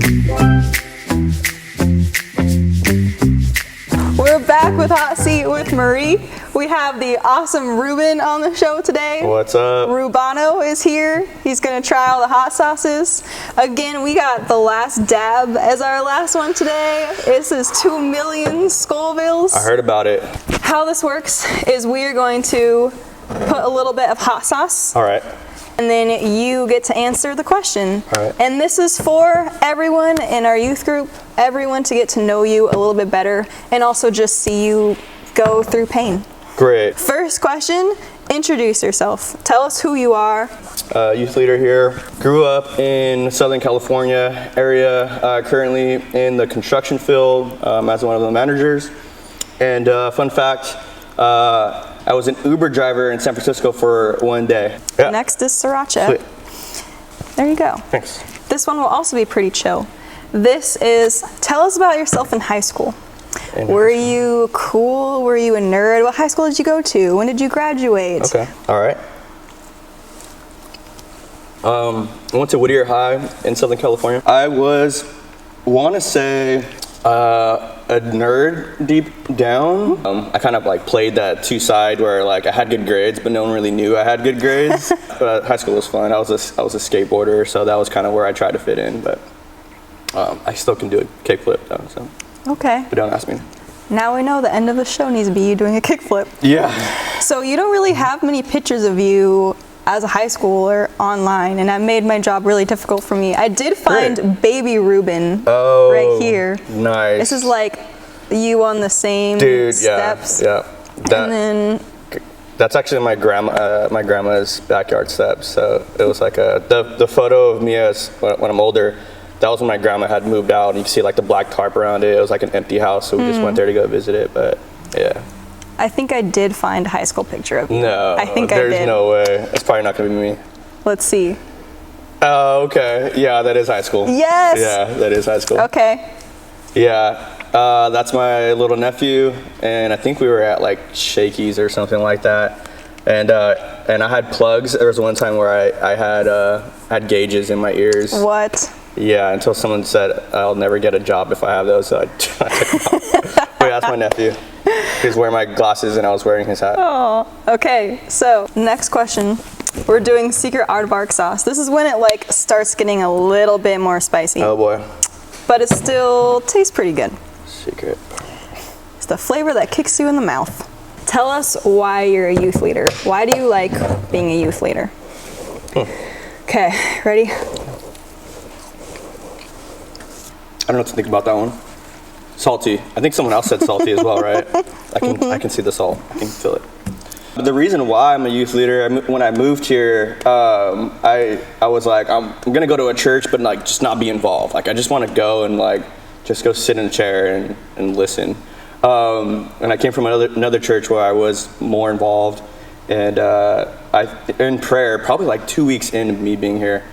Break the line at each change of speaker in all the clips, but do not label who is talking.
We're back with Hot Seat with Marie. We have the awesome Ruben on the show today.
What's up?
Rubano is here. He's gonna try all the hot sauces. Again, we got the last dab as our last one today. This is 2 million Scovilles.
I heard about it.
How this works is we are going to put a little bit of hot sauce.
All right.
And then you get to answer the question.
All right.
And this is for everyone in our youth group, everyone to get to know you a little bit better and also just see you go through pain.
Great.
First question, introduce yourself. Tell us who you are.
Youth leader here. Grew up in Southern California area, currently in the construction field as one of the managers. And fun fact, I was an Uber driver in San Francisco for one day. Yeah.
Next is Sriracha.
Sweet.
There you go.
Thanks.
This one will also be pretty chill. This is, tell us about yourself in high school. Were you cool? Were you a nerd? What high school did you go to? When did you graduate?
Okay. All right. I went to Whittier High in Southern California. I want to say, a nerd deep down. I kind of like played that two-side where like I had good grades, but no one really knew I had good grades. But high school was fun. I was a skateboarder, so that was kind of where I tried to fit in. But I still can do a kickflip though. So.
Okay.
But don't ask me.
Now we know the end of the show needs to be you doing a kickflip.
Yeah.
So you don't really have many pictures of you as a high schooler online, and that made my job really difficult for me. I did find baby Ruben right here.
Nice.
This is like you on the same steps.
Yeah.
And then
that's actually my grandma's backyard steps. So it was like the photo of me as when I'm older. That was when my grandma had moved out, and you can see like the black tarp around it. It was like an empty house, so we just went there to go visit it. But yeah.
I think I did find a high school picture of you.
No,
I think I did.
There's no way. It's probably not gonna be me.
Let's see.
Oh, okay. Yeah, that is high school.
Yes.
Yeah, that is high school.
Okay.
Yeah, that's my little nephew, and I think we were at like Shakey's or something like that. And I had plugs. There was one time where I had gauges in my ears.
What?
Yeah, until someone said I'll never get a job if I have those, so I took them off. But yeah, that's my nephew. He was wearing my glasses and I was wearing his hat.
Oh, okay. So next question, we're doing secret aardvark sauce. This is when it like starts getting a little bit more spicy.
Oh boy.
But it still tastes pretty good.
Secret.
It's the flavor that kicks you in the mouth. Tell us why you're a youth leader. Why do you like being a youth leader? Okay, ready?
I don't know what to think about that one. Salty. I think someone else said salty as well, right? I can see the salt. I can feel it. But the reason why I'm a youth leader, when I moved here, I was like, I'm gonna go to a church, but like just not be involved. Like I just want to go and like just go sit in a chair and listen. And I came from another church where I was more involved, and in prayer, probably like 2 weeks into me being here.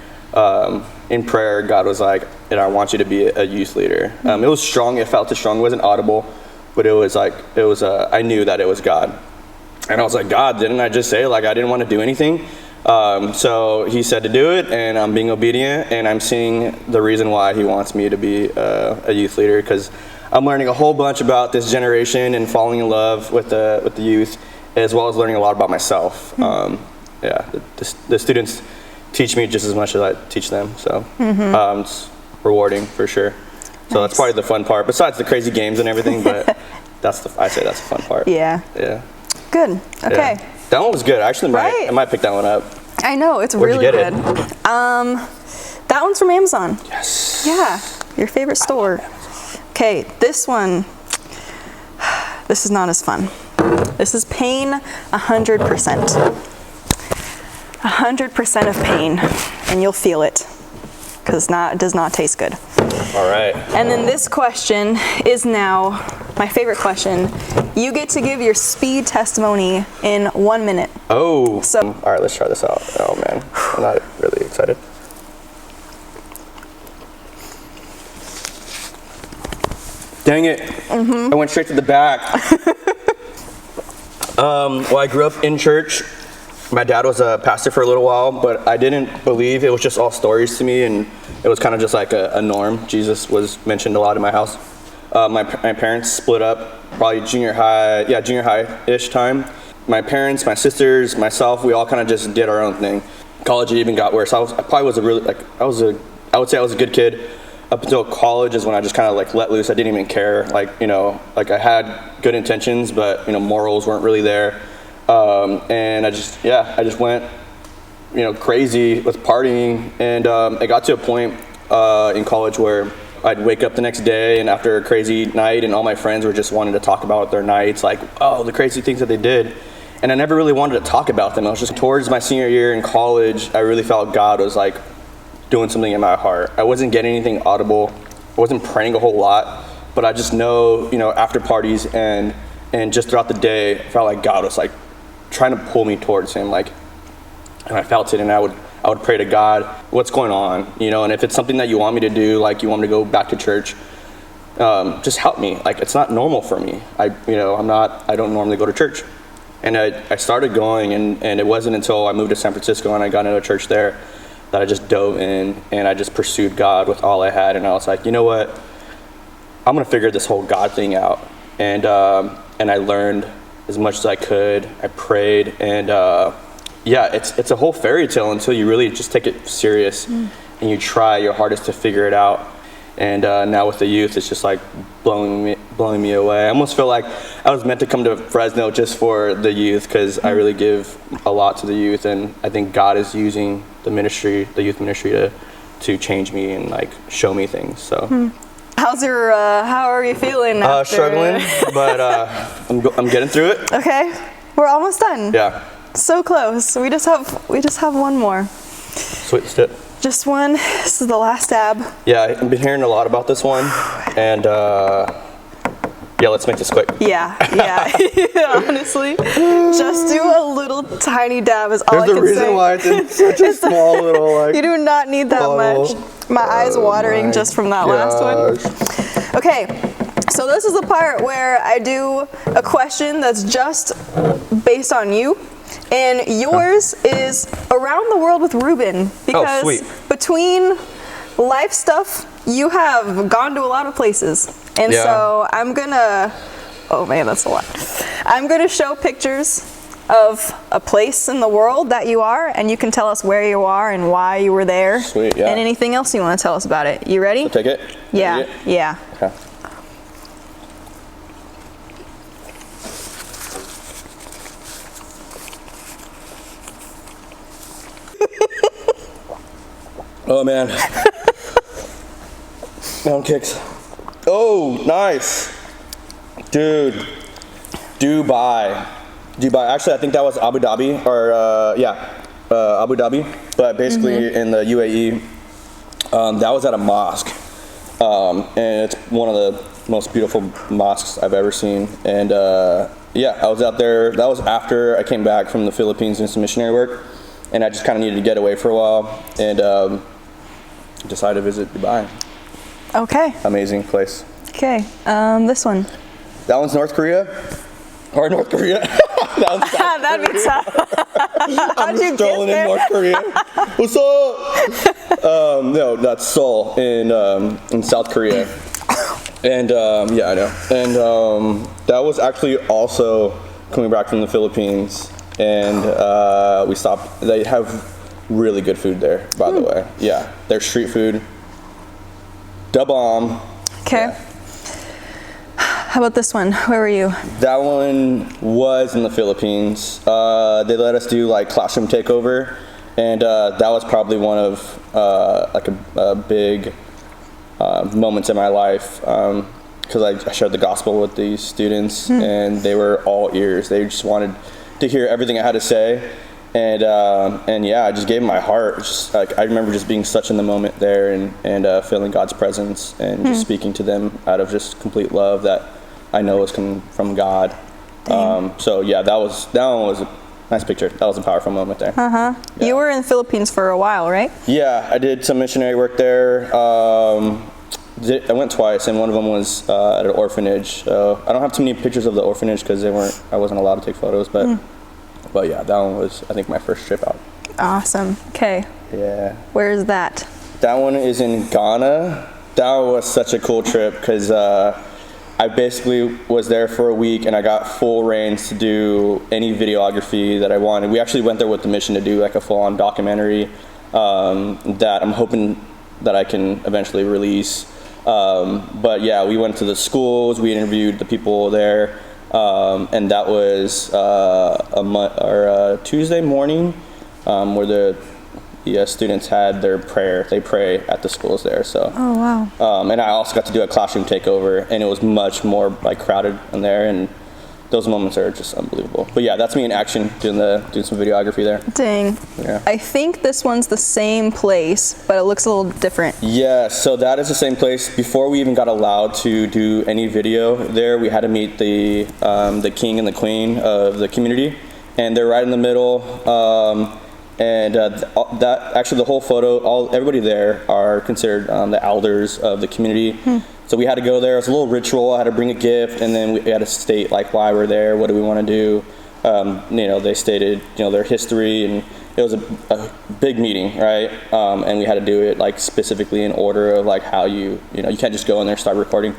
In prayer, God was like, and I want you to be a youth leader. It was strong. It felt strong. It wasn't audible, but it was I knew that it was God. And I was like, God, didn't I just say like I didn't want to do anything? So he said to do it, and I'm being obedient, and I'm seeing the reason why he wants me to be a youth leader, because I'm learning a whole bunch about this generation and falling in love with the youth, as well as learning a lot about myself. The students teach me just as much as I teach them, so it's rewarding for sure. So that's probably the fun part, besides the crazy games and everything. But I'd say that's the fun part.
Yeah. Good. Okay.
Yeah. That one was good. I actually might pick that one up.
I know, it's
Where'd
really
you get
good.
it?
That one's from Amazon.
Yes.
Yeah, your favorite store. Okay, this one. This is not as fun. This is pain 100%. 100% of pain, and you'll feel it, because it does not taste good.
All right.
And then this question is now my favorite question. You get to give your speed testimony in 1 minute.
Oh.
So.
All right, let's try this out. Oh man, I'm not really excited. Dang it. I went straight to the back. Well, I grew up in church. My dad was a pastor for a little while, but I didn't believe it was just all stories to me, and it was kind of just like a norm. Jesus was mentioned a lot in my house. My parents split up probably junior high-ish time. My parents, my sisters, myself, we all kind of just did our own thing. College even got worse. I would say I was a good kid up until college is when I just kind of like let loose. I didn't even care. Like I had good intentions, but morals weren't really there. And I just went, crazy with partying. And it got to a point in college where I'd wake up the next day and after a crazy night, and all my friends were just wanting to talk about their nights, like, oh, the crazy things that they did. And I never really wanted to talk about them. I was just towards my senior year in college, I really felt God was like doing something in my heart. I wasn't getting anything audible. I wasn't praying a whole lot, but I just know, after parties and just throughout the day, I felt like God was like trying to pull me towards him, like, and I felt it, and I would pray to God, what's going on, and if it's something that you want me to do, like you want me to go back to church, just help me. Like, it's not normal for me. I don't normally go to church. And I started going, and it wasn't until I moved to San Francisco and I got into a church there that I just dove in and I just pursued God with all I had. And I was like, you know what? I'm going to figure this whole God thing out. And I learned as much as I could. I prayed, and it's a whole fairy tale until you really just take it serious and you try your hardest to figure it out. And now with the youth, it's just like blowing me away. I almost feel like I was meant to come to Fresno just for the youth, because I really give a lot to the youth, and I think God is using the youth ministry to change me and like show me things. So.
How are you feeling after?
Struggling, but I'm getting through it.
Okay, we're almost done.
Yeah.
So close. We just have one more.
Sweet, let's do it.
Just one. This is the last dab.
Yeah, I've been hearing a lot about this one, and let's make this quick.
Yeah. Honestly, just do a little tiny dab is all I can say.
There's a reason why it's in such a small little like.
You do not need that much. My eyes watering just from that last one. Okay, so this is the part where I do a question that's just based on you. And yours is around the world with Ruben, because between life stuff, you have gone to a lot of places. And so I'm gonna, oh man, that's a lot. I'm gonna show pictures of a place in the world that you are, and you can tell us where you are and why you were there.
Sweet, yeah.
And anything else you want to tell us about it. You ready?
So take it?
Yeah, yeah.
Okay. Oh man. Down kicks. Oh, nice. Dude. Dubai. Actually, I think that was Abu Dhabi, Abu Dhabi. But basically in the UAE, that was at a mosque. And it's one of the most beautiful mosques I've ever seen. And I was out there. That was after I came back from the Philippines doing some missionary work. And I just kind of needed to get away for a while, and decided to visit Dubai.
Okay.
Amazing place.
Okay, this one.
That one's North Korea? Or North Korea? That one's South
That'd be tough.
I'm just strolling in North Korea. What's up? No, that's Seoul in South Korea. And I know. And that was actually also coming back from the Philippines. And we stopped. They have really good food there, by the way. Yeah, their street food, da bomb.
Okay. Yeah. How about this one? Where were you?
That one was in the Philippines. They let us do like classroom takeover, and that was probably one of like a big moments in my life, because I shared the gospel with these students, and they were all ears. They just wanted to hear everything I had to say, and I just gave them my heart. Just like I remember just being such in the moment there, and feeling God's presence, and just speaking to them out of just complete love that I know is coming from God. That one was a nice picture. That was a powerful moment there. Yeah.
You were in the Philippines for a while, right? Yeah,
I did some missionary work there. I went twice, and one of them was at an orphanage. So I don't have too many pictures of the orphanage because I wasn't allowed to take photos. But But yeah, that one was, I think, my first trip out.
Awesome. Okay.
Yeah.
Where is that?
That one is in Ghana. That was such a cool trip because I basically was there for a week and I got full reins to do any videography that I wanted. We actually went there with the mission to do like a full-on documentary that I'm hoping that I can eventually release. But yeah, we went to the schools, we interviewed the people there, and that was Tuesday morning where the students had their prayer. They pray at the schools there. So.
Oh wow.
And I also got to do a classroom takeover, and it was much more like crowded in there, and those moments are just unbelievable. But yeah, that's me in action doing some videography there.
Dang.
Yeah.
I think this one's the same place, but it looks a little different.
Yeah, so that is the same place. Before we even got allowed to do any video there, we had to meet the king and the queen of the community, and they're right in the middle. That actually the whole photo, everybody there are considered the elders of the community. So we had to go there. It was a little ritual. I had to bring a gift, and then we had to state like why we're there, what do we want to do. They stated their history, and it was a big meeting, right? And we had to do it like specifically in order of like how you can't just go in there and start recording.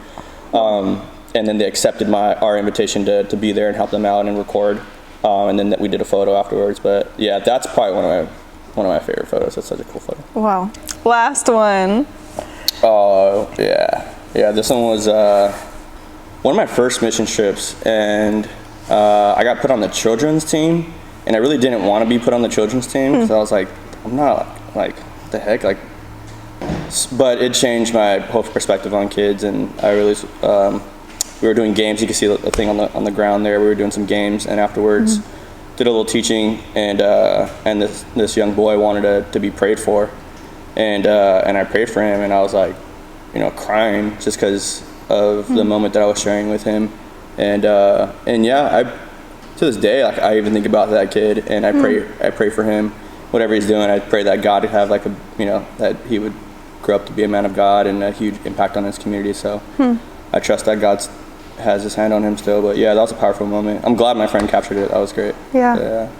And then they accepted our invitation to be there and help them out and record. And then we did a photo afterwards. But yeah, that's probably one of my favorite photos. That's such a cool photo.
Wow. Last one.
Oh yeah. This one was one of my first mission trips, and I got put on the children's team, and I really didn't want to be put on the children's team because I was like, I'm not like what the heck like. But it changed my whole perspective on kids, and I really. We were doing games. You can see the thing on the ground there. We were doing some games, and afterwards, did a little teaching. And this young boy wanted to be prayed for, and I prayed for him, and I was like, crying just because of the moment that I was sharing with him, and yeah, to this day, like I even think about that kid, and I pray for him, whatever he's doing. I pray that God would have like that he would grow up to be a man of God and a huge impact on his community. So I trust that God has his hand on him still. But yeah, that was a powerful moment. I'm glad my friend captured it. That was great.
Yeah.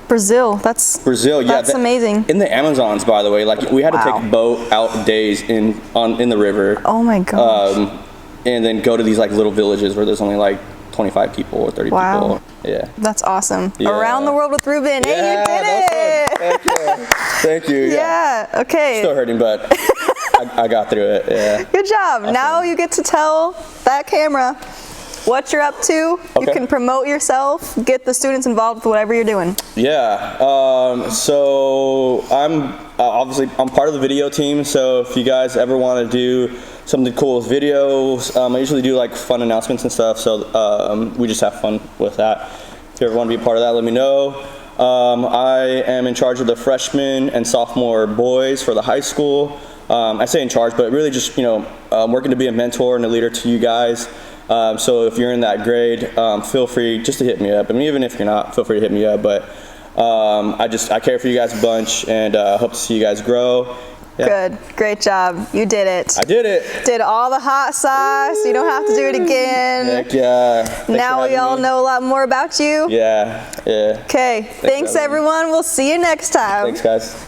Brazil. That's amazing.
In the Amazons, by the way, like we had to take a boat out days in the river.
Oh my god.
And then go to these like little villages where there's only like 25 people or 30 people. Yeah.
That's awesome.
Yeah.
Around the world with Ruben.
Yeah,
hey, you did it.
Thank you.
Yeah. Okay.
Still hurting, but I got through it. Yeah.
Good job. Awesome. Now you get to tell that camera what you're up to. Okay. You can promote yourself, get the students involved with whatever you're doing.
Yeah. So I'm part of the video team. So if you guys ever want to do something cool with videos, I usually do like fun announcements and stuff. So we just have fun with that. If you ever want to be a part of that, let me know. I am in charge of the freshman and sophomore boys for the high school. I say in charge, but really just working to be a mentor and a leader to you guys. So if you're in that grade, feel free just to hit me up. I mean, even if you're not, feel free to hit me up. But I care for you guys a bunch, and hope to see you guys grow. Yeah.
Good. Great job. You did it.
I did it.
Did all the hot sauce. You don't have to do it again.
Heck yeah. Thanks
now we all know a lot more about you.
Yeah.
Okay. Thanks everyone. We'll see you next time.
Thanks, guys.